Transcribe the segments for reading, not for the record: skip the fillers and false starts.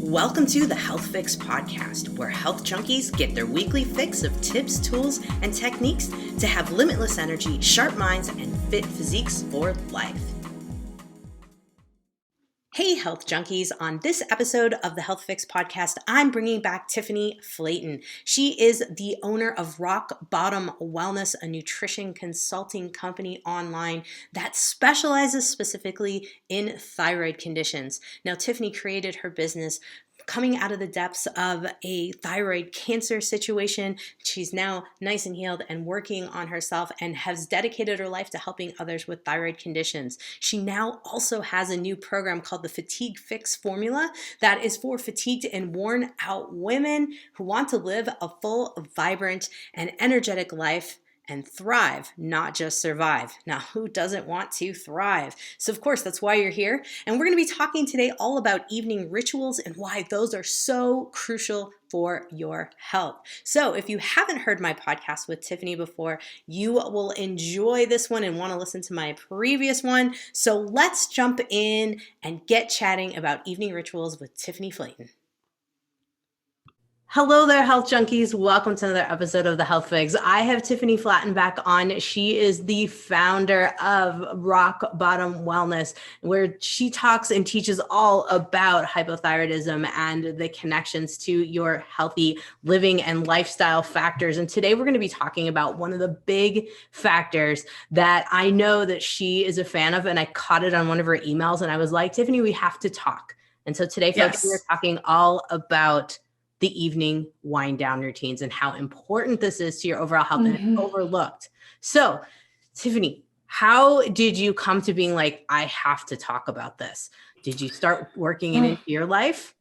Welcome to the Health Fix podcast, where health junkies get their weekly fix of tips, tools, and techniques to have limitless energy, sharp minds, and fit physiques for life. Hey, health junkies. On this episode of the Health Fix podcast, I'm bringing back Tiffany Flayton. She is the owner of Rock Bottom Wellness, a nutrition consulting company online that specializes specifically in thyroid conditions. Now, Tiffany created her business coming out of the depths of a thyroid cancer situation. She's now nice and healed and working on herself and has dedicated her life to helping others with thyroid conditions. She now also has a new program called the Fatigue Fix Formula that is for fatigued and worn out women who want to live a full, vibrant, and energetic life and thrive, not just survive. Now, who doesn't want to thrive? So of course, that's why you're here. And we're gonna be talking today all about evening rituals and why those are so crucial for your health. So if you haven't heard my podcast with Tiffany before, you will enjoy this one and wanna listen to my previous one. So let's jump in and get chatting about evening rituals with Tiffany Flayton. Hello there, health junkies. Welcome to another episode of the Health Fix. I have Tiffany Flayton back on. She is the founder of Rock Bottom Wellness, where she talks and teaches all about hypothyroidism and the connections to your healthy living and lifestyle factors. And today we're going to be talking about one of the big factors that I know that she is a fan of, and I caught it on one of her emails, and I was like, Tiffany, we have to talk. And so today, folks, we're talking all about the evening wind down routines and how important this is to your overall health and overlooked. So, Tiffany, how did you come to being like, I have to talk about this? Did you start working it into your life?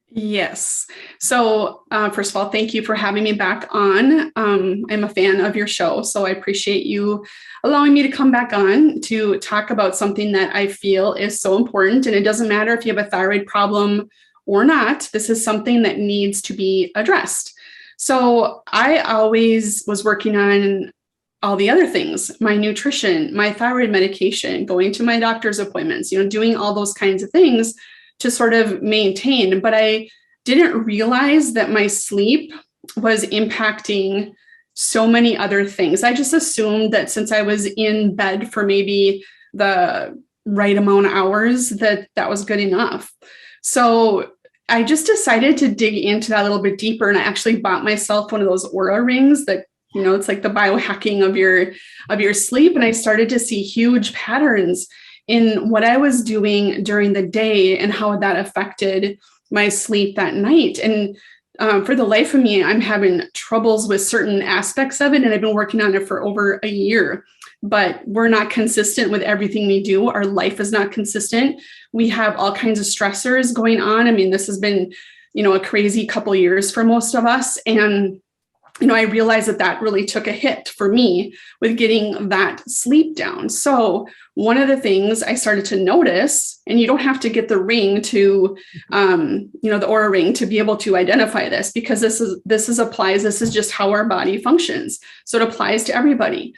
Yes. So first of all, thank you for having me back on. I'm a fan of your show, so I appreciate you allowing me to come back on to talk about something that I feel is so important. And it doesn't matter if you have a thyroid problem or not, this is something that needs to be addressed. So I always was working on all the other things, my nutrition, my thyroid medication, going to my doctor's appointments, doing all those kinds of things to sort of maintain. But I didn't realize that my sleep was impacting so many other things. I just assumed that since I was in bed for maybe the right amount of hours, that was good enough. So I just decided to dig into that a little bit deeper. And I actually bought myself one of those Oura rings that, it's like the biohacking of your sleep. And I started to see huge patterns in what I was doing during the day and how that affected my sleep that night. And for the life of me, I'm having troubles with certain aspects of it. And I've been working on it for over a year. But we're not consistent with everything we do. Our life is not consistent. We have all kinds of stressors going on. I mean, this has been, a crazy couple of years for most of us. And, I realized that really took a hit for me with getting that sleep down. So one of the things I started to notice, and you don't have to get the ring to, the Oura ring to be able to identify this, because this is just how our body functions. So it applies to everybody.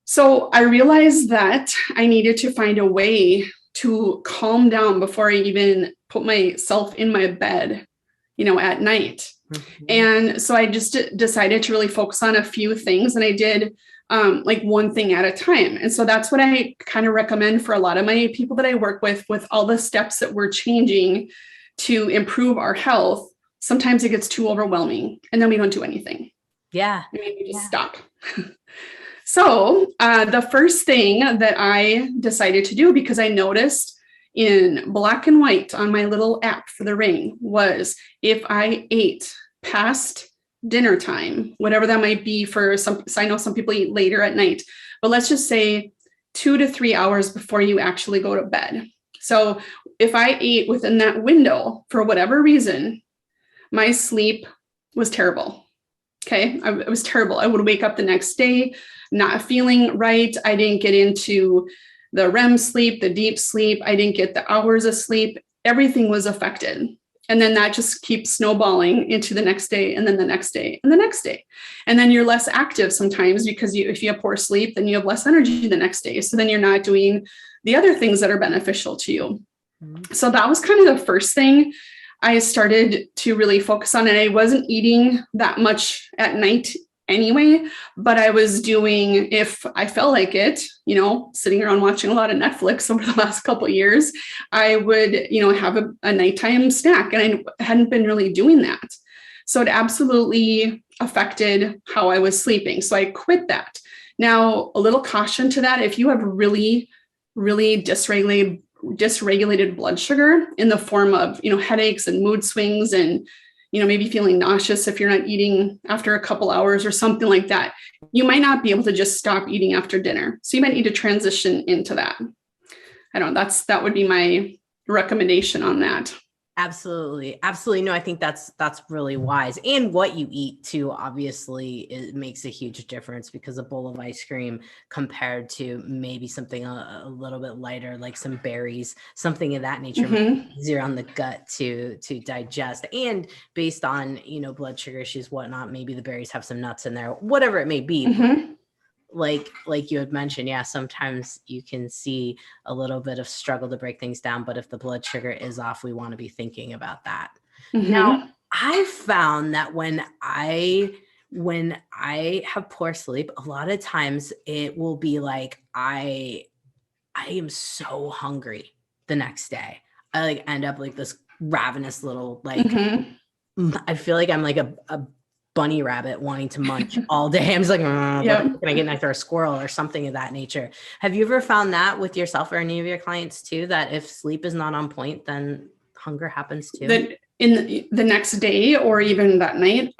So I realized that I needed to find a way to calm down before I even put myself in my bed, at night. Mm-hmm. And so I just decided to really focus on a few things, and I did like one thing at a time. And so that's what I kind of recommend for a lot of my people that I work with all the steps that we're changing to improve our health. Sometimes it gets too overwhelming and then we don't do anything. Yeah. We just stop. So the first thing that I decided to do, because I noticed in black and white on my little app for the ring, was if I ate past dinner time, whatever that might be for some, I know some people eat later at night, but let's just say 2 to 3 hours before you actually go to bed. So if I ate within that window, for whatever reason, my sleep was terrible. Okay. It was terrible. I would wake up the next day not feeling right. I didn't get into the REM sleep, the deep sleep. I didn't get the hours of sleep. Everything was affected. And then that just keeps snowballing into the next day, and then the next day, and the next day. And then you're less active sometimes because if you have poor sleep, then you have less energy the next day. So then you're not doing the other things that are beneficial to you. Mm-hmm. So that was kind of the first thing. I started to really focus on it. I wasn't eating that much at night anyway, but I was doing, if I felt like it, sitting around watching a lot of Netflix over the last couple of years, I would, have a nighttime snack, and I hadn't been really doing that. So it absolutely affected how I was sleeping. So I quit that. Now, a little caution to that: if you have really, really dysregulated blood sugar in the form of, headaches and mood swings, and, maybe feeling nauseous if you're not eating after a couple hours or something like that, you might not be able to just stop eating after dinner. So you might need to transition into that. I don't know. That would be my recommendation on that. Absolutely. Absolutely. No, I think that's really wise. And what you eat too, obviously, it makes a huge difference, because a bowl of ice cream compared to maybe something a little bit lighter, like some berries, something of that nature, easier on the gut to digest. And based on, blood sugar issues, whatnot, maybe the berries have some nuts in there, whatever it may be. Like you had mentioned, yeah, sometimes you can see a little bit of struggle to break things down, but if the blood sugar is off, we want to be thinking about that. Now, I found that when I have poor sleep, a lot of times it will be like I am so hungry the next day. I end up like this ravenous little I feel like I'm like a bunny rabbit wanting to munch all day. I'm just like, can I get next to a squirrel or something of that nature? Have you ever found that with yourself or any of your clients too, that if sleep is not on point, then hunger happens too? That in the next day or even that night,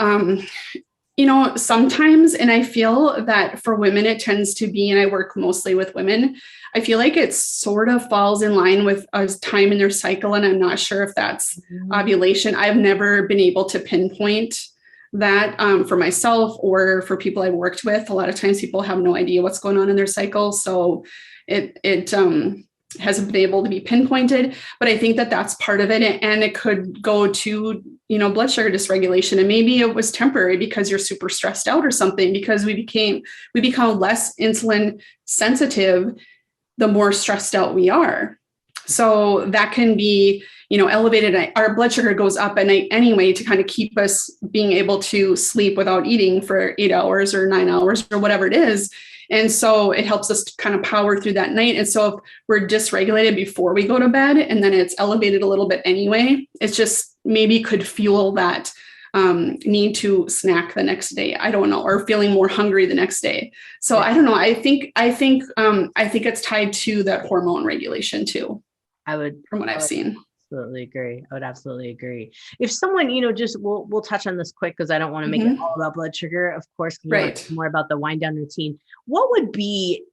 sometimes, and I feel that for women, it tends to be, and I work mostly with women, I feel like it sort of falls in line with a time in their cycle. And I'm not sure if that's ovulation. I've never been able to pinpoint that for myself or for people I've worked with. A lot of times people have no idea what's going on in their cycle. So it hasn't been able to be pinpointed, but I think that that's part of it. And it could go to, blood sugar dysregulation. And maybe it was temporary because you're super stressed out or something, because we become less insulin sensitive the more stressed out we are. So that can be, elevated. Our blood sugar goes up at night anyway to kind of keep us being able to sleep without eating for 8 hours or 9 hours or whatever it is. And so it helps us to kind of power through that night. And so if we're dysregulated before we go to bed and then it's elevated a little bit anyway, it's just maybe could fuel that need to snack the next day. I don't know, or feeling more hungry the next day. So I don't know. I think it's tied to that hormone regulation too. From what I've seen. Absolutely agree. I would absolutely agree. If someone, just we'll touch on this quick, because I don't want to make it all about blood sugar, of course, more about the wind down routine. What would be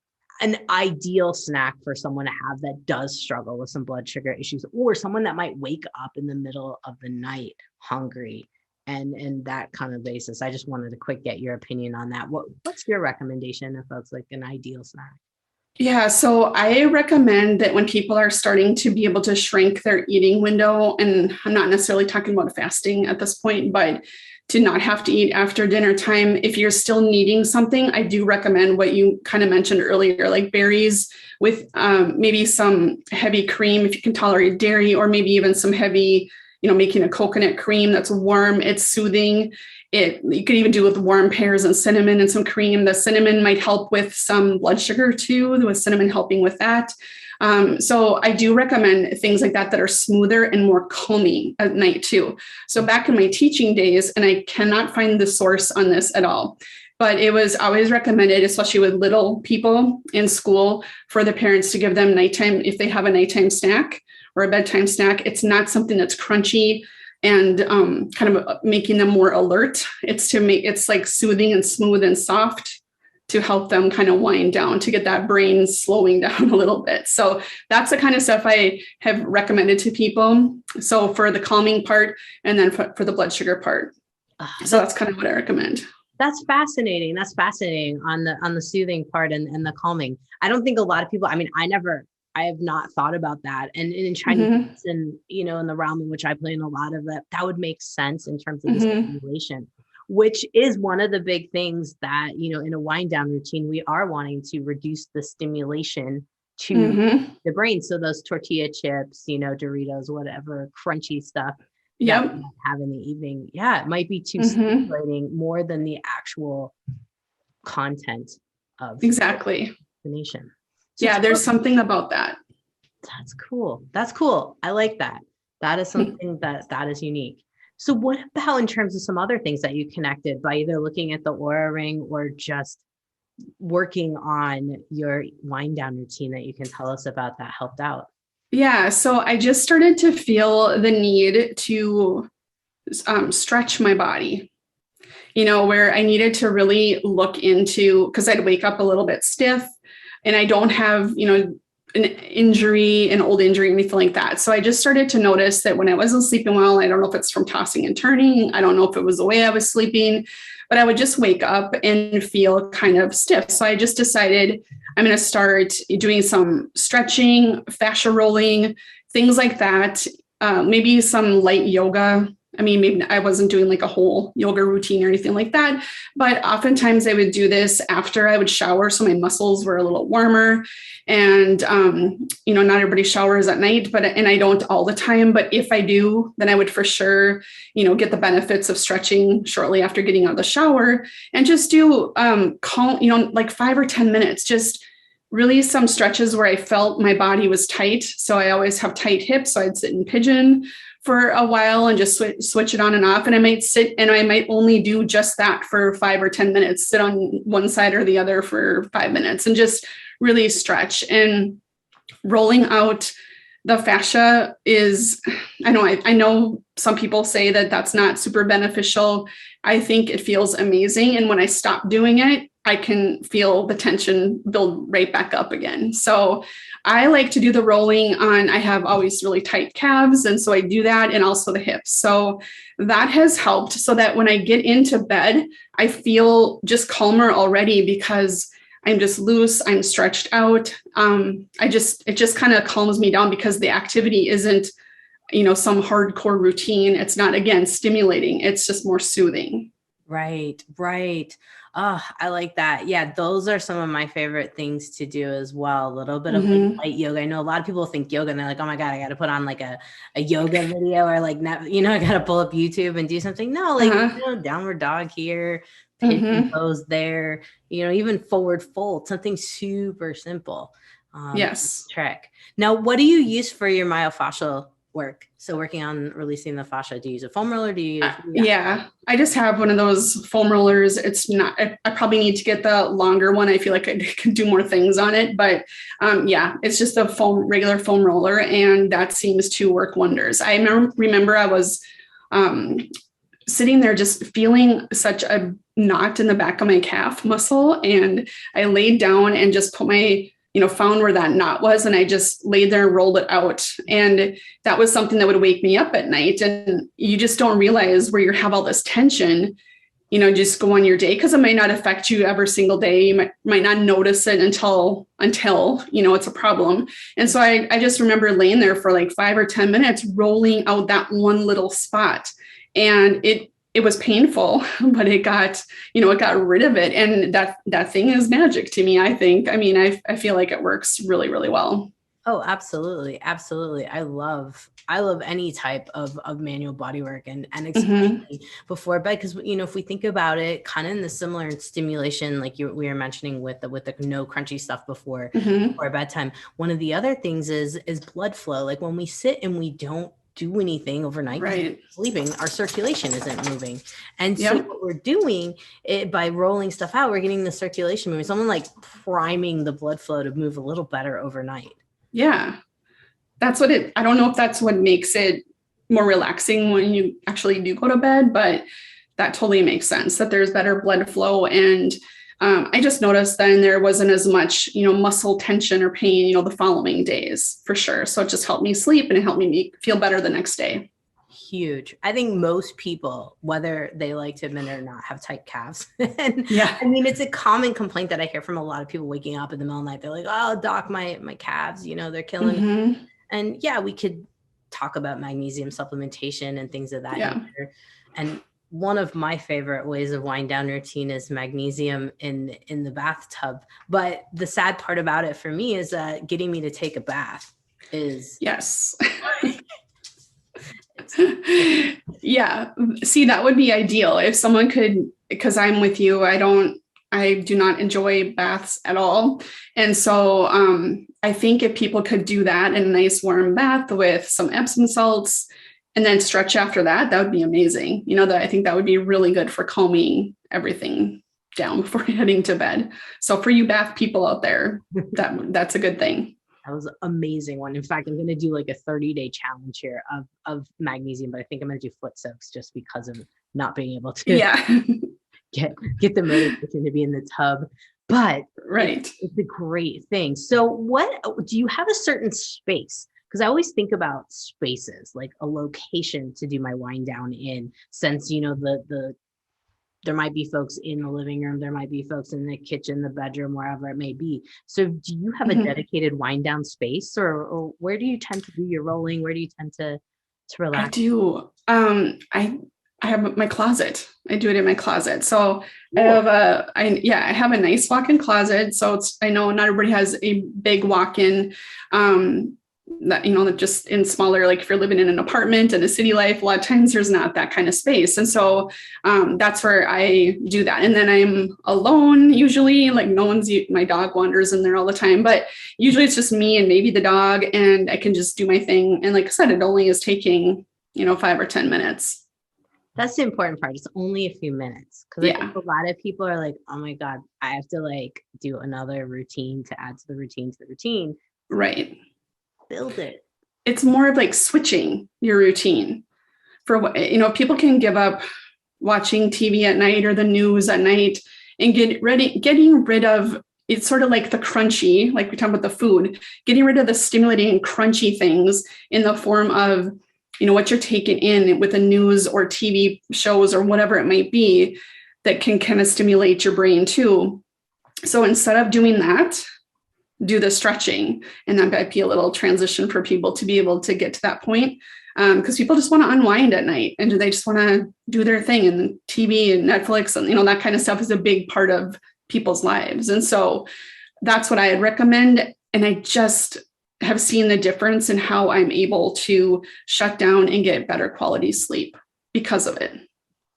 an ideal snack for someone to have that does struggle with some blood sugar issues, or someone that might wake up in the middle of the night hungry and that kind of basis? I just wanted to quick get your opinion on that. What's your recommendation if that's like an ideal snack? Yeah, so I recommend that when people are starting to be able to shrink their eating window, and I'm not necessarily talking about fasting at this point, but to not have to eat after dinner time, if you're still needing something, I do recommend what you kind of mentioned earlier, like berries with maybe some heavy cream if you can tolerate dairy, or maybe even some heavy, making a coconut cream that's warm, it's soothing. You could even do with warm pears and cinnamon and some cream. The cinnamon might help with some blood sugar too, with cinnamon helping with that. So I do recommend things like that are smoother and more calming at night too. So back in my teaching days, and I cannot find the source on this at all, but it was always recommended, especially with little people in school, for the parents to give them nighttime, if they have a nighttime snack or a bedtime snack. It's not something that's crunchy and kind of making them more alert. It's like soothing and smooth and soft to help them kind of wind down, to get that brain slowing down a little bit. So that's the kind of stuff I have recommended to people. So for the calming part, and then for the blood sugar part. So that's kind of what I recommend. That's fascinating. That's fascinating on the soothing part and the calming. I don't think a lot of people, I have not thought about that. And in Chinese and, in the realm in which I play in a lot of that would make sense in terms of the stimulation, which is one of the big things that, in a wind down routine, we are wanting to reduce the stimulation to the brain. So those tortilla chips, Doritos, whatever, crunchy stuff, Yep. we might have in the evening. Yeah, it might be too Mm-hmm. stimulating more than the actual content of Exactly. destination. So Yeah, tell there's us, something about that. that's cool. That's cool. I like that. That is something that is unique. So what about in terms of some other things that you connected by either looking at the Aura Ring or just working on your wind down routine that you can tell us about that helped out? Yeah, so I just started to feel the need to stretch my body, where I needed to really look into, because I'd wake up a little bit stiff and I don't have, an injury, an old injury, anything like that. So I just started to notice that when I wasn't sleeping well, I don't know if it's from tossing and turning, I don't know if it was the way I was sleeping, but I would just wake up and feel kind of stiff. So I just decided I'm going to start doing some stretching, fascia rolling, things like that. Maybe some light yoga. I mean, maybe I wasn't doing like a whole yoga routine or anything like that, but oftentimes I would do this after I would shower. So my muscles were a little warmer. And, not everybody showers at night, and I don't all the time, but if I do, then I would for sure, get the benefits of stretching shortly after getting out of the shower and just do, calm, like 5 or 10 minutes, just really some stretches where I felt my body was tight. So I always have tight hips. So I'd sit in pigeon for a while and just switch it on and off. And I might sit and I might only do just that for 5 or 10 minutes, sit on one side or the other for 5 minutes and just really stretch. And rolling out the fascia is, I know some people say that that's not super beneficial. I think it feels amazing. And when I stop doing it, I can feel the tension build right back up again. So I like to do the rolling on, I have always really tight calves. And so I do that and also the hips. So that has helped so that when I get into bed, I feel just calmer already because I'm just loose, I'm stretched out. It just kind of calms me down because the activity isn't, some hardcore routine. It's not, again, stimulating. It's just more soothing. Right, right. Oh, I like that. Yeah, those are some of my favorite things to do as well. A little bit of like Mm-hmm. light yoga. I know a lot of people think yoga and they're like, oh my God, I got to put on like a yoga video or like, I got to pull up YouTube and do something. No, like, downward dog here, pigeon Mm-hmm. pose there, even forward fold, something super simple. Yes. Trick. Now, what do you use for your myofascial work? So working on releasing the fascia, do you use a foam roller? Do you use, Yeah, I just have one of those foam rollers. It's not, I probably need to get the longer one. I feel like I can do more things on it, but yeah, it's just a regular foam roller. And that seems to work wonders. I remember I was sitting there just feeling such a knot in the back of my calf muscle. And I laid down and just put my, found where that knot was. And I just laid there and rolled it out. And that was something that would wake me up at night. And you just don't realize where you have all this tension, just go on your day because it might not affect you every single day. You might not notice it until, it's a problem. And so I just remember laying there for like 5 or 10 minutes, rolling out that one little spot. And it was painful, but it got rid of it. And that thing is magic to me, I think. I mean, I feel like it works really, really well. Oh, absolutely. Absolutely. I love any type of manual body work and especially before bed. Cause if we think about it kind of in the similar stimulation, like we were mentioning with the no crunchy stuff before bedtime. One of the other things is blood flow. Like when we sit and we don't do anything overnight, right, sleeping, our circulation isn't moving. And so what we're doing by rolling stuff out, we're getting the circulation moving. Someone like priming the blood flow to move a little better overnight. Yeah. That's what I don't know if that's what makes it more relaxing when you actually do go to bed, but that totally makes sense that there's better blood flow. And I just noticed then there wasn't as much, muscle tension or pain, the following days for sure. So it just helped me sleep and it helped me feel better the next day. Huge. I think most people, whether they like to admit it or not, have tight calves. And yeah. I mean, it's a common complaint that I hear from a lot of people waking up in the middle of the night. They're like, oh, doc, my calves, they're killing me. And yeah, we could talk about magnesium supplementation and things of that nature. And one of my favorite ways of wind down routine is magnesium in the bathtub. But the sad part about it for me is getting me to take a bath is yes. Yeah. See, that would be ideal if someone could, because I'm with you. I do not enjoy baths at all. And so I think if people could do that in a nice warm bath with some Epsom salts and then stretch after that, that would be amazing. I think that would be really good for calming everything down before heading to bed. So for you bath people out there, that's a good thing. That was an amazing one. In fact, I'm going to do like a 30-day challenge here of magnesium, but I think I'm going to do foot soaks just because of not being able to get the motivation to be in the tub. But right, it's a great thing. So what do you have a certain space? Because I always think about spaces, like a location to do my wind down in, since, there might be folks in the living room, there might be folks in the kitchen, the bedroom, wherever it may be. So do you have a dedicated wind down space, or where do you tend to do your rolling? Where do you tend to relax? I do. I have my closet. I do it in my closet. So cool. I have a nice walk-in closet. So I know not everybody has a big walk-in, that just in smaller, like if you're living in an apartment in a city life, a lot of times there's not that kind of space. And so that's where I do that. And then I'm alone usually, like my dog wanders in there all the time, but usually it's just me and maybe the dog, and I can just do my thing. And like I said, it only is taking, 5 or 10 minutes. That's the important part. It's only a few minutes. Because I think a lot of people are like, oh my God, I have to like do another routine to add to the routine. Right. Build it. It's more of like switching your routine for what, people can give up watching TV at night or the news at night and getting rid of, it's sort of like the crunchy, like we talked about the food, getting rid of the stimulating and crunchy things in the form of, what you're taking in with the news or TV shows or whatever it might be that can kind of stimulate your brain too. So instead of doing that, do the stretching, and that might be a little transition for people to be able to get to that point, because people just want to unwind at night and they just want to do their thing, and TV and Netflix and that kind of stuff is a big part of people's lives. And so that's what I would recommend. And I just have seen the difference in how I'm able to shut down and get better quality sleep because of it.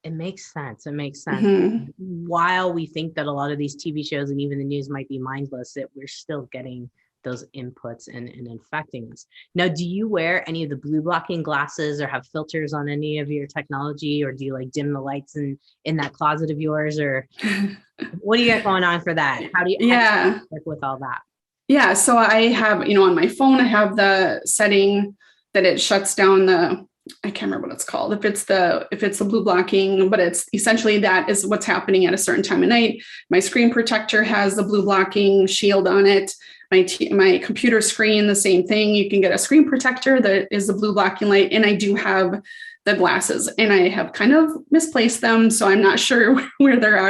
It makes sense. Mm-hmm. While we think that a lot of these TV shows and even the news might be mindless, that we're still getting those inputs and infecting us. Now, do you wear any of the blue blocking glasses or have filters on any of your technology, or do you like dim the lights in that closet of yours, or what do you got going on for that? How do you work with all that? Yeah. So I have, on my phone, I have the setting that it shuts down I can't remember what it's called. If it's the blue blocking, but it's essentially that is what's happening at a certain time of night. My screen protector has the blue blocking shield on it. My computer screen, the same thing. You can get a screen protector that is the blue blocking light. And I do have the glasses, and I have kind of misplaced them. So I'm not sure where they are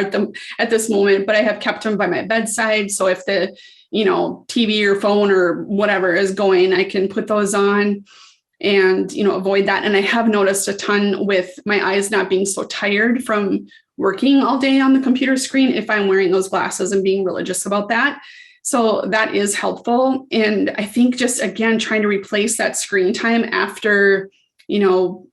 at this moment, but I have kept them by my bedside. So if the, TV or phone or whatever is going, I can put those on and, avoid that. And I have noticed a ton with my eyes not being so tired from working all day on the computer screen if I'm wearing those glasses and being religious about that. So that is helpful. And I think just, again, trying to replace that screen time after,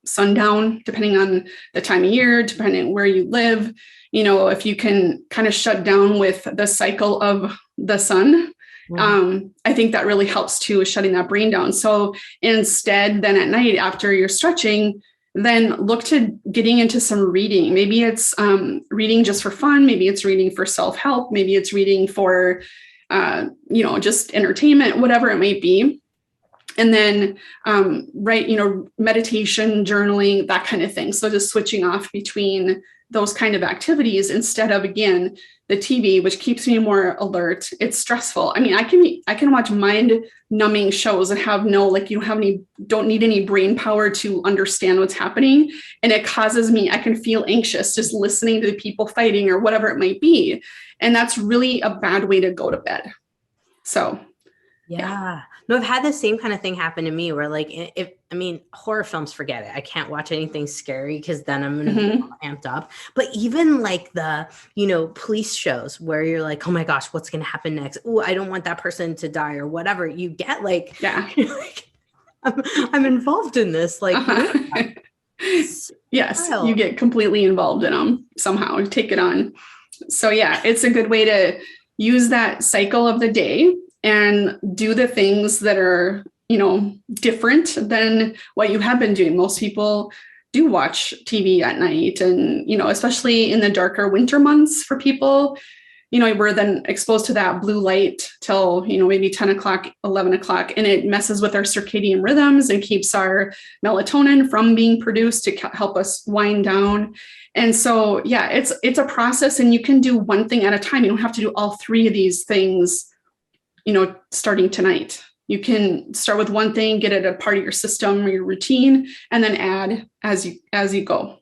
sundown, depending on the time of year, depending on where you live, if you can kind of shut down with the cycle of the sun, I think that really helps too, shutting that brain down. So instead, then at night after you're stretching, then look to getting into some reading. Maybe it's reading just for fun. Maybe it's reading for self-help. Maybe it's reading for, just entertainment, whatever it may be. And then, meditation, journaling, that kind of thing. So just switching off between those kind of activities instead of, again, the TV, which keeps me more alert. It's stressful. I mean, I can watch mind numbing shows and have don't need any brain power to understand what's happening. And it causes me, I can feel anxious just listening to the people fighting or whatever it might be. And that's really a bad way to go to bed. So yeah. No, I've had the same kind of thing happen to me where horror films, forget it. I can't watch anything scary because then I'm going to be amped up. But even like the, police shows where you're like, oh my gosh, what's going to happen next? Oh, I don't want that person to die or whatever. You get like, I'm involved in this. Like, Yes, you Wild. get completely involved in them somehow, take it on. So yeah, it's a good way to use that cycle of the day and do the things that are, different than what you have been doing. Most people do watch TV at night, and, especially in the darker winter months for people, we're then exposed to that blue light till, maybe 10 o'clock, 11 o'clock, and it messes with our circadian rhythms and keeps our melatonin from being produced to help us wind down. And so, yeah, it's a process, and you can do one thing at a time. You don't have to do all three of these things, starting tonight. You can start with one thing, get it a part of your system or your routine, and then add as you go.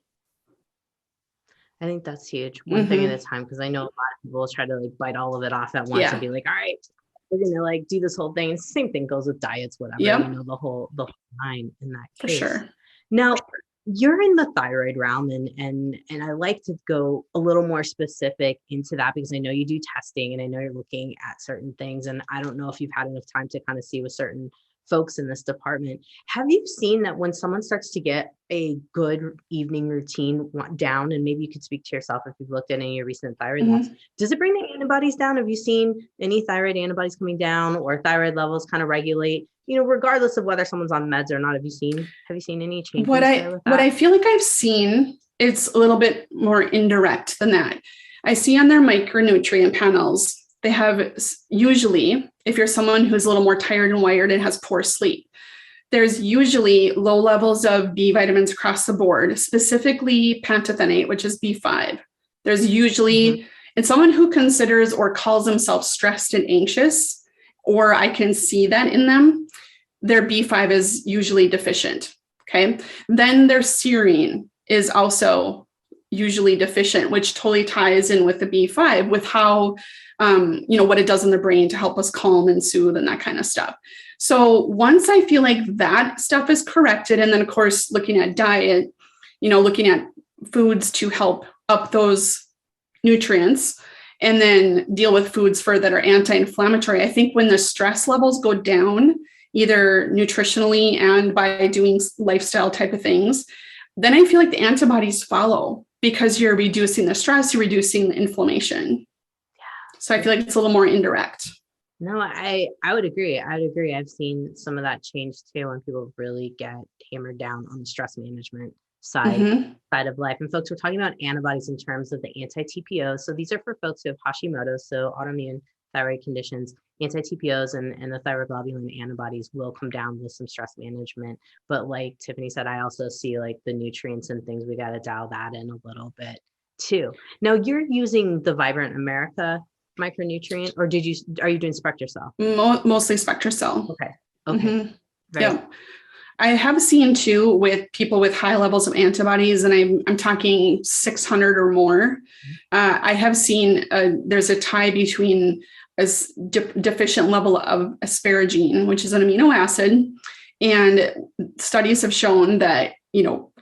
I think that's huge. One thing at a time, because I know a lot of people will try to like bite all of it off at once and be like, all right, we're gonna like do this whole thing. Same thing goes with diets, whatever, the whole line in that case. For sure. Now, you're in the thyroid realm, and I like to go a little more specific into that because I know you do testing and I know you're looking at certain things, and I don't know if you've had enough time to kind of see with certain folks in this department. Have you seen that when someone starts to get a good evening routine down, and maybe you could speak to yourself if you've looked at any of your recent thyroid labs, does it bring the antibodies down? Have you seen any thyroid antibodies coming down or thyroid levels kind of regulate, regardless of whether someone's on meds or not? Have you seen any changes there with that? What I feel like I've seen, it's a little bit more indirect than that. I see on their micronutrient panels, they have usually, if you're someone who's a little more tired and wired and has poor sleep, there's usually low levels of B vitamins across the board, specifically pantothenate, which is B5. There's usually, and someone who considers or calls themselves stressed and anxious, or I can see that in them, their B5 is usually deficient. Okay. Then their serine is also usually deficient, which totally ties in with the B5, with how, what it does in the brain to help us calm and soothe and that kind of stuff. So once I feel like that stuff is corrected, and then of course, looking at diet, looking at foods to help up those nutrients, and then deal with foods that are anti-inflammatory. I think when the stress levels go down, either nutritionally and by doing lifestyle type of things, then I feel like the antibodies follow because you're reducing the stress, you're reducing the inflammation. Yeah. So I feel like it's a little more indirect. No, I would agree. I've seen some of that change too when people really get hammered down on the stress management side of life. And folks, we're talking about antibodies in terms of the anti-TPOs. So these are for folks who have Hashimoto's, so autoimmune thyroid conditions. Anti-TPOs and the thyroglobulin antibodies will come down with some stress management. But like Tiffany said, I also see like the nutrients and things, we got to dial that in a little bit too. Now you're using the Vibrant America micronutrient, or are you doing Spectracell? Mostly Spectracell. Okay. Yeah. I have seen too with people with high levels of antibodies, and I'm talking 600 or more. I have seen there's a tie between a deficient level of asparagine, which is an amino acid, and studies have shown that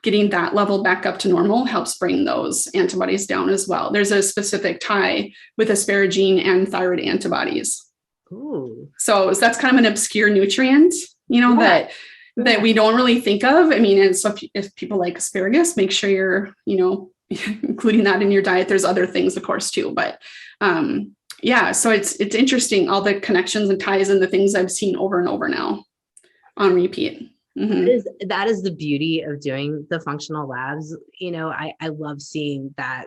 getting that level back up to normal helps bring those antibodies down as well. There's a specific tie with asparagine and thyroid antibodies. Ooh. So that's kind of an obscure nutrient, that we don't really think of. I mean, and so if people like asparagus, make sure you're, including that in your diet. There's other things, of course, too. But so it's interesting, all the connections and ties and the things I've seen over and over now on repeat. That is the beauty of doing the functional labs. I love seeing that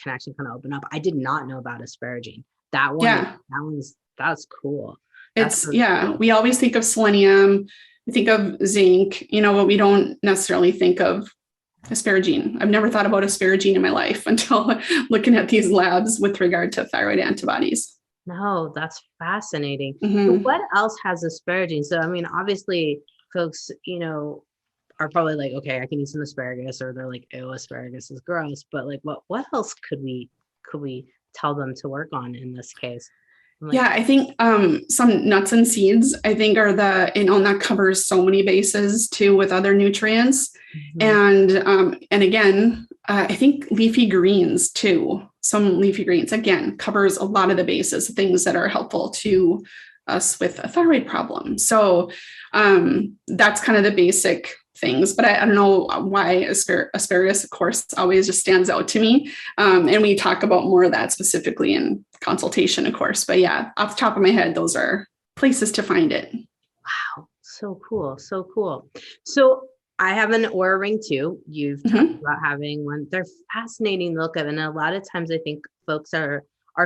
connection kind of open up. I did not know about asparagine. That one, that's cool. We always think of selenium, we think of zinc, but we don't necessarily think of asparagine. I've never thought about asparagine in my life until looking at these labs with regard to thyroid antibodies. No, that's fascinating. So what else has asparagine? So, I mean, obviously folks, are probably like, okay, I can eat some asparagus, or they're like, oh, asparagus is gross. But like, what else could we tell them to work on in this case? I think some nuts and seeds, I think, are and that covers so many bases too with other nutrients. And again, I think leafy greens too. Some leafy greens, again, covers a lot of the bases, things that are helpful to us with a thyroid problem. So that's kind of the basic things, but I don't know why asparagus, of course, always just stands out to me. And we talk about more of that specifically in consultation, of course. But yeah, off the top of my head, those are places to find it. Wow. So cool. So cool. So I have an Aura ring too. You've talked about having one. They're fascinating to look at. And a lot of times I think folks are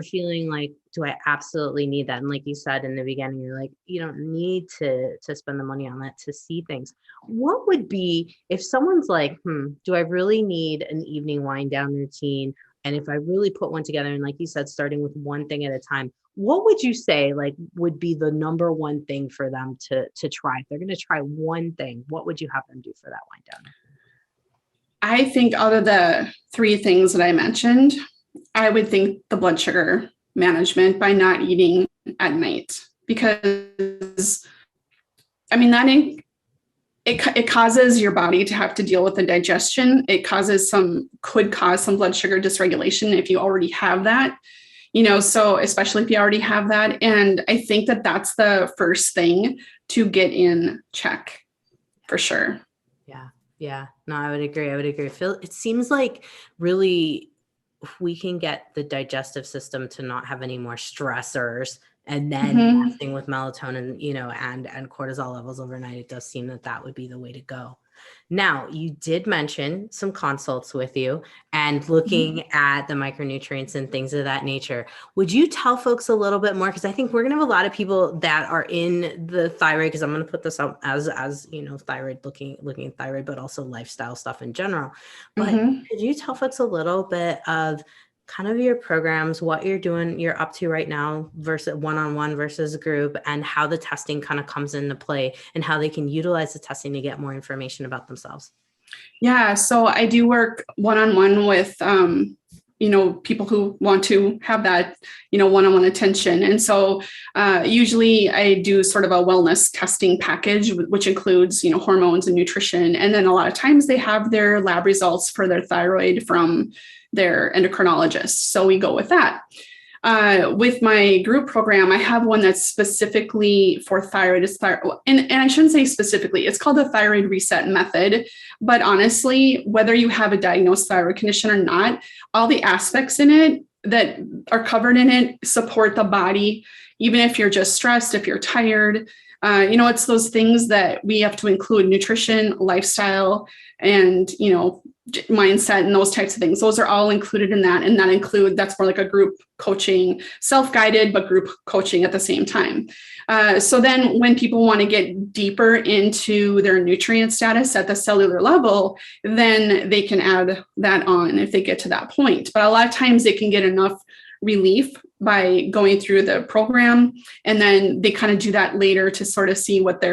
feeling like, do I absolutely need that? And like you said in the beginning, you're like, you don't need to spend the money on that to see things. What would be if someone's like, do I really need an evening wind down routine? And if I really put one together, and like you said, starting with one thing at a time, what would you say like would be the number one thing for them to try? If they're going to try one thing, what would you have them do for that wind down? I think out of the three things that I mentioned, I would think the blood sugar management by not eating at night, because I mean, it causes your body to have to deal with the digestion. It could cause some blood sugar dysregulation if you already have that, so especially if you already have that. And I think that that's the first thing to get in check for sure. Yeah. No, I would agree. It seems like really we can get the digestive system to not have any more stressors, and then messing with melatonin, and cortisol levels overnight, it does seem that would be the way to go. Now, you did mention some consults with you and looking at the micronutrients and things of that nature. Would you tell folks a little bit more? Because I think we're going to have a lot of people that are in the thyroid, because I'm going to put this out as thyroid, looking at thyroid, but also lifestyle stuff in general. But could you tell folks a little bit of kind of your programs, what you're up to right now versus one-on-one versus group, and how the testing kind of comes into play and how they can utilize the testing to get more information about themselves? Yeah. So I do work one-on-one with, people who want to have that, one-on-one attention. And so usually I do sort of a wellness testing package, which includes, hormones and nutrition. And then a lot of times they have their lab results for their thyroid from their endocrinologist. So we go with that. With my group program, I have one that's specifically for thyroid. And I shouldn't say specifically, it's called the Thyroid Reset Method. But honestly, whether you have a diagnosed thyroid condition or not, all the aspects in it that are covered in it support the body, even if you're just stressed, if you're tired. It's those things that we have to include: nutrition, lifestyle, and, mindset, and those types of things. Those are all included in that. And that's more like a group coaching, self-guided, but group coaching at the same time. So then when people want to get deeper into their nutrient status at the cellular level, then they can add that on if they get to that point. But a lot of times they can get enough relief by going through the program, and then they kind of do that later to sort of see what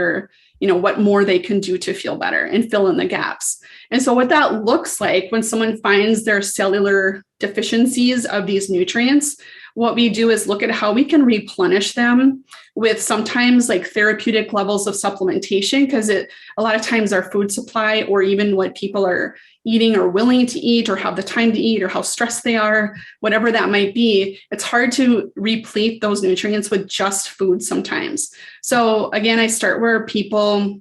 what more they can do to feel better and fill in the gaps. And so what that looks like when someone finds their cellular deficiencies of these nutrients, what we do is look at how we can replenish them with sometimes like therapeutic levels of supplementation, because a lot of times our food supply, or even what people are eating or willing to eat or have the time to eat or how stressed they are, whatever that might be, it's hard to replete those nutrients with just food sometimes. So again, I start where people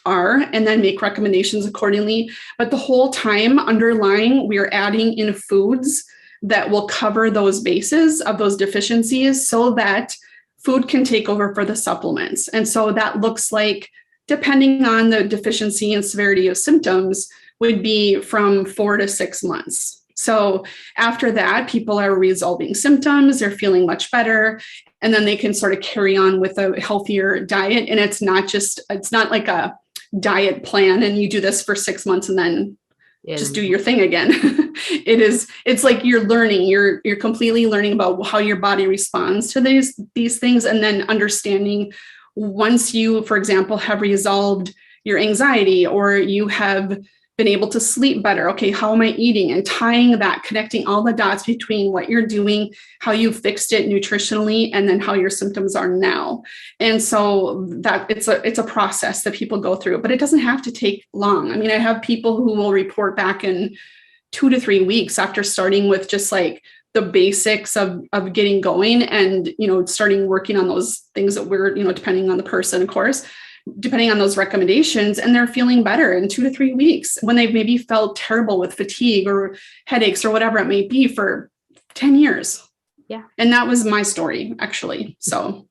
are and then make recommendations accordingly. But the whole time underlying, we are adding in foods that will cover those bases of those deficiencies so that food can take over for the supplements. And so that looks like, depending on the deficiency and severity of symptoms, would be from 4 to 6 months. So after that, people are resolving symptoms, they're feeling much better, and then they can sort of carry on with a healthier diet. And it's not like a diet plan and you do this for 6 months and then just do your thing again. It's like you're completely learning about how your body responds to these things, and then understanding, once you, for example, have resolved your anxiety or you have been able to sleep better. Okay, how am I eating? And tying that, connecting all the dots between what you're doing, how you fixed it nutritionally, and then how your symptoms are now. And so that it's a process that people go through, but it doesn't have to take long. I mean, I have people who will report back in 2 to 3 weeks after starting with just like the basics of getting going and, starting working on those things that we're, depending on the person, of course, depending on those recommendations, and they're feeling better in 2 to 3 weeks when they've maybe felt terrible with fatigue or headaches or whatever it may be for 10 years. Yeah. And that was my story, actually. So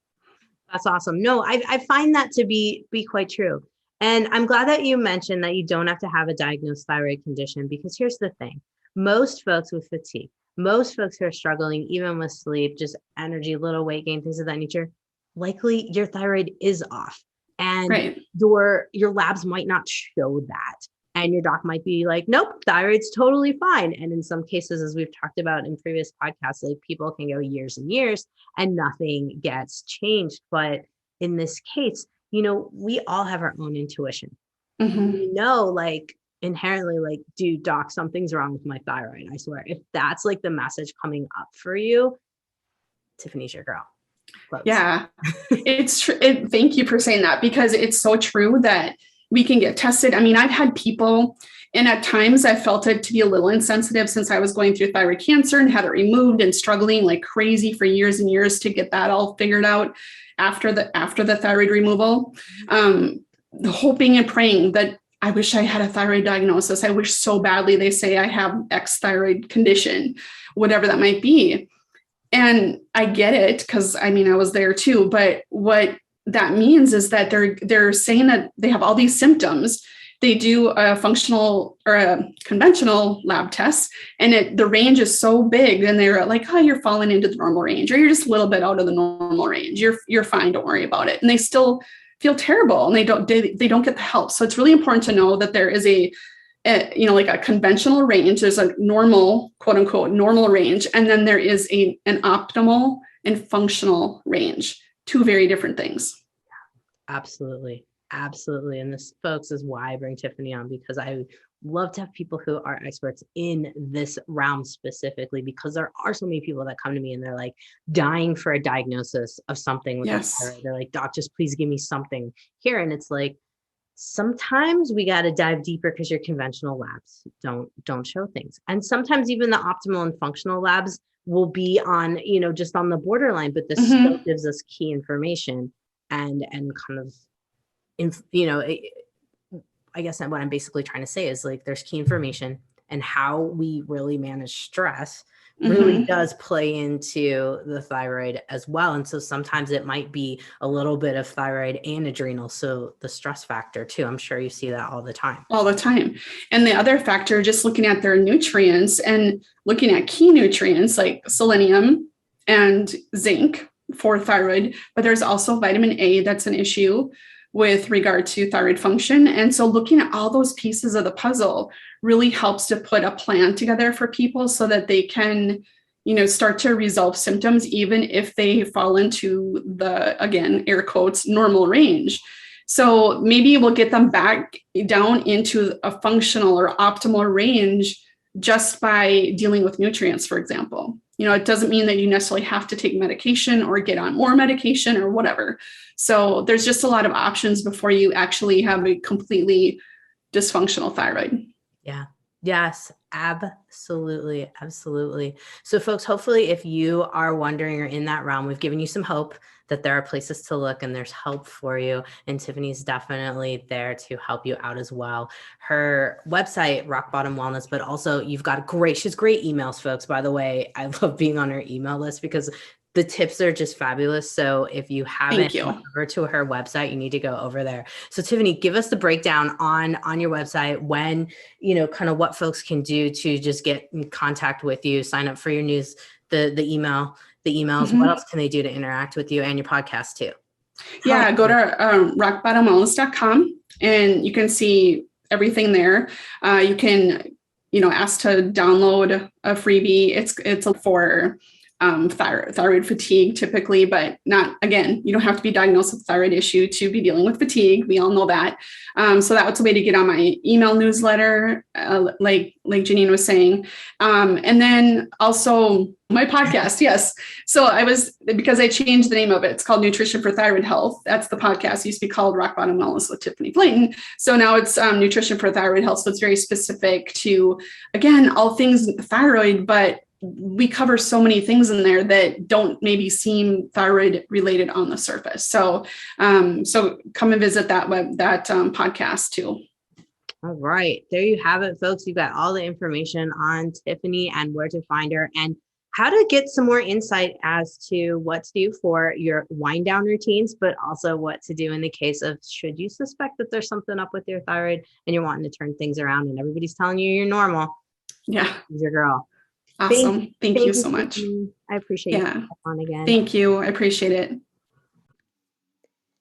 that's awesome. No, I find that to be quite true. And I'm glad that you mentioned that you don't have to have a diagnosed thyroid condition, because here's the thing. Most folks with fatigue, most folks who are struggling, even with sleep, just energy, little weight gain, things of that nature, likely your thyroid is off. And right. your labs might not show that. And your doc might be like, nope, thyroid's totally fine. And in some cases, as we've talked about in previous podcasts, like people can go years and years and nothing gets changed. But in this case, you know, we all have our own intuition. Mm-hmm. We know, like, inherently, like, dude, doc, something's wrong with my thyroid. I swear, if that's like the message coming up for you, Tiffany's your girl. Close. Yeah, it's true. Thank you for saying that, because it's so true that we can get tested. I mean, I've had people, and at times I felt it to be a little insensitive since I was going through thyroid cancer and had it removed and struggling like crazy for years and years to get that all figured out after the thyroid removal, hoping and praying that I wish I had a thyroid diagnosis. I wish so badly they say I have X thyroid condition, whatever that might be. And I get it, because I mean, I was there too. But what that means is that they're saying that they have all these symptoms. They do a functional or a conventional lab test, and the range is so big, and they're like, oh, you're falling into the normal range, or you're just a little bit out of the normal range. You're fine. Don't worry about it. And they still feel terrible, and they don't get the help. So it's really important to know that there is like a conventional range. There's a normal, quote unquote, normal range. And then there is an optimal and functional range, two very different things. Absolutely. Absolutely. And this, folks, is why I bring Tiffany on, because I love to have people who are experts in this realm specifically, because there are so many people that come to me and they're like dying for a diagnosis of something with yes. their thyroid. They're like, doc, just please give me something here. And it's like, sometimes we got to dive deeper, because your conventional labs don't show things. And sometimes even the optimal and functional labs will be on, you know, just on the borderline, but this still gives us key information and kind of, you know, I guess what I'm basically trying to say is, like, there's key information, and how we really manage stress really does play into the thyroid as well. And so sometimes it might be a little bit of thyroid and adrenal. So the stress factor too, I'm sure you see that all the time. All the time. And the other factor, just looking at their nutrients and looking at key nutrients like selenium and zinc for thyroid, but there's also vitamin A that's an issue with regard to thyroid function. And so looking at all those pieces of the puzzle really helps to put a plan together for people so that they can, you know, start to resolve symptoms, even if they fall into the, again, air quotes, normal range. So maybe we'll get them back down into a functional or optimal range just by dealing with nutrients, for example. You know, it doesn't mean that you necessarily have to take medication or get on more medication or whatever. So there's just a lot of options before you actually have a completely dysfunctional thyroid. Yeah. Yes, absolutely. Absolutely. So folks, hopefully if you are wondering or in that realm, we've given you some hope that there are places to look and there's help for you. And Tiffany's definitely there to help you out as well. Her website, Rock Bottom Wellness, but also she has great emails, folks. By the way, I love being on her email list because the tips are just fabulous. So if you haven't gone over to her website, you need to go over there. So Tiffany, give us the breakdown on your website, when, you know, kind of what folks can do to just get in contact with you, sign up for your news, the emails. What else can they do to interact with you and your podcast too? Yeah, go to rockbottomwellness.com and you can see everything there. You can, you know, ask to download a freebie. It's for thyroid fatigue typically, but not, again, you don't have to be diagnosed with a thyroid issue to be dealing with fatigue. We all know that. So that was a way to get on my email newsletter, like Janine was saying. And then also my podcast. Yes. So because I changed the name of it, it's called Nutrition for Thyroid Health. That's the podcast. It used to be called Rock Bottom Wellness with Tiffany Clayton. So now it's Nutrition for Thyroid Health. So it's very specific to, again, all things thyroid, but we cover so many things in there that don't maybe seem thyroid related on the surface. So, so come and visit that podcast too. All right. There you have it, folks. You've got all the information on Tiffany and where to find her and how to get some more insight as to what to do for your wind down routines, but also what to do in the case of should you suspect that there's something up with your thyroid and you're wanting to turn things around and everybody's telling you you're normal. Yeah. She's your girl. Awesome. Thank you so much. I appreciate you on again. Thank you. I appreciate it.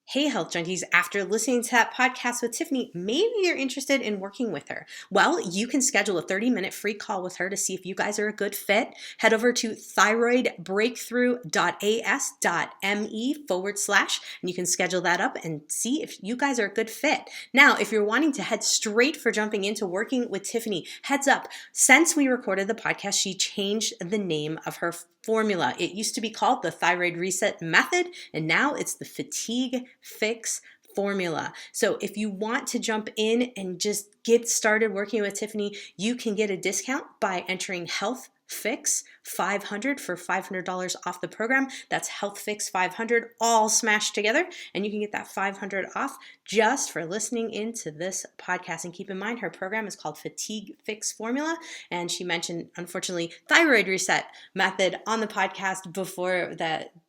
Hey, Health Junkies, after listening to that podcast with Tiffany, maybe you're interested in working with her. Well, you can schedule a 30-minute free call with her to see if you guys are a good fit. Head over to thyroidbreakthrough.as.me/, and you can schedule that up and see if you guys are a good fit. Now, if you're wanting to head straight for jumping into working with Tiffany, heads up, since we recorded the podcast, she changed the name of her formula. It used to be called the Thyroid Reset Method, and now it's the Fatigue Fix Formula. So if you want to jump in and just get started working with Tiffany, you can get a discount by entering Health Fix 500 for $500 off the program. That's Health Fix 500 all smashed together, and you can get that 500 off just for listening into this podcast. And keep in mind, her program is called Fatigue Fix Formula, and she mentioned, unfortunately, Thyroid Reset Method on the podcast before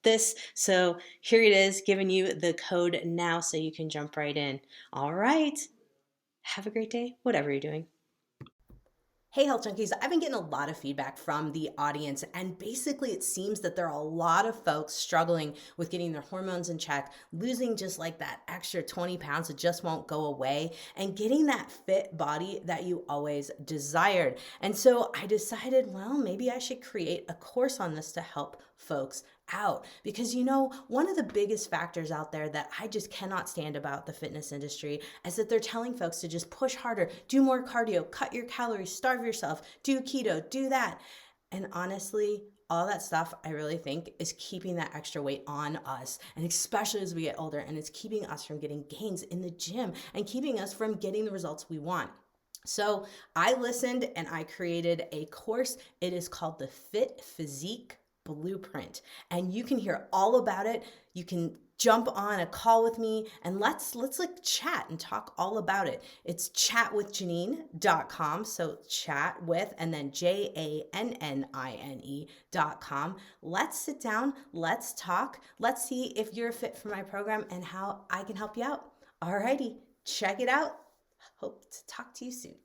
this. So here it is, giving you the code now so you can jump right in. All right. Have a great day, whatever you're doing. Hey, Health Junkies, I've been getting a lot of feedback from the audience, and basically it seems that there are a lot of folks struggling with getting their hormones in check, losing just like that extra 20 pounds that just won't go away, and getting that fit body that you always desired. And so I decided, well, maybe I should create a course on this to help folks out, because one of the biggest factors out there that I just cannot stand about the fitness industry is that they're telling folks to just push harder, do more cardio, cut your calories, starve yourself, do keto, do that. And honestly, all that stuff I really think is keeping that extra weight on us, and especially as we get older, and it's keeping us from getting gains in the gym and keeping us from getting the results we want. So I listened and I created a course. It is called the Fit Physique Blueprint, and you can hear all about it. You can jump on a call with me and let's like chat and talk all about it. It's chatwithjanine.com. So chat with and then JANNINE.com. Let's sit down. Let's talk. Let's see if you're a fit for my program and how I can help you out. Alrighty, check it out. Hope to talk to you soon.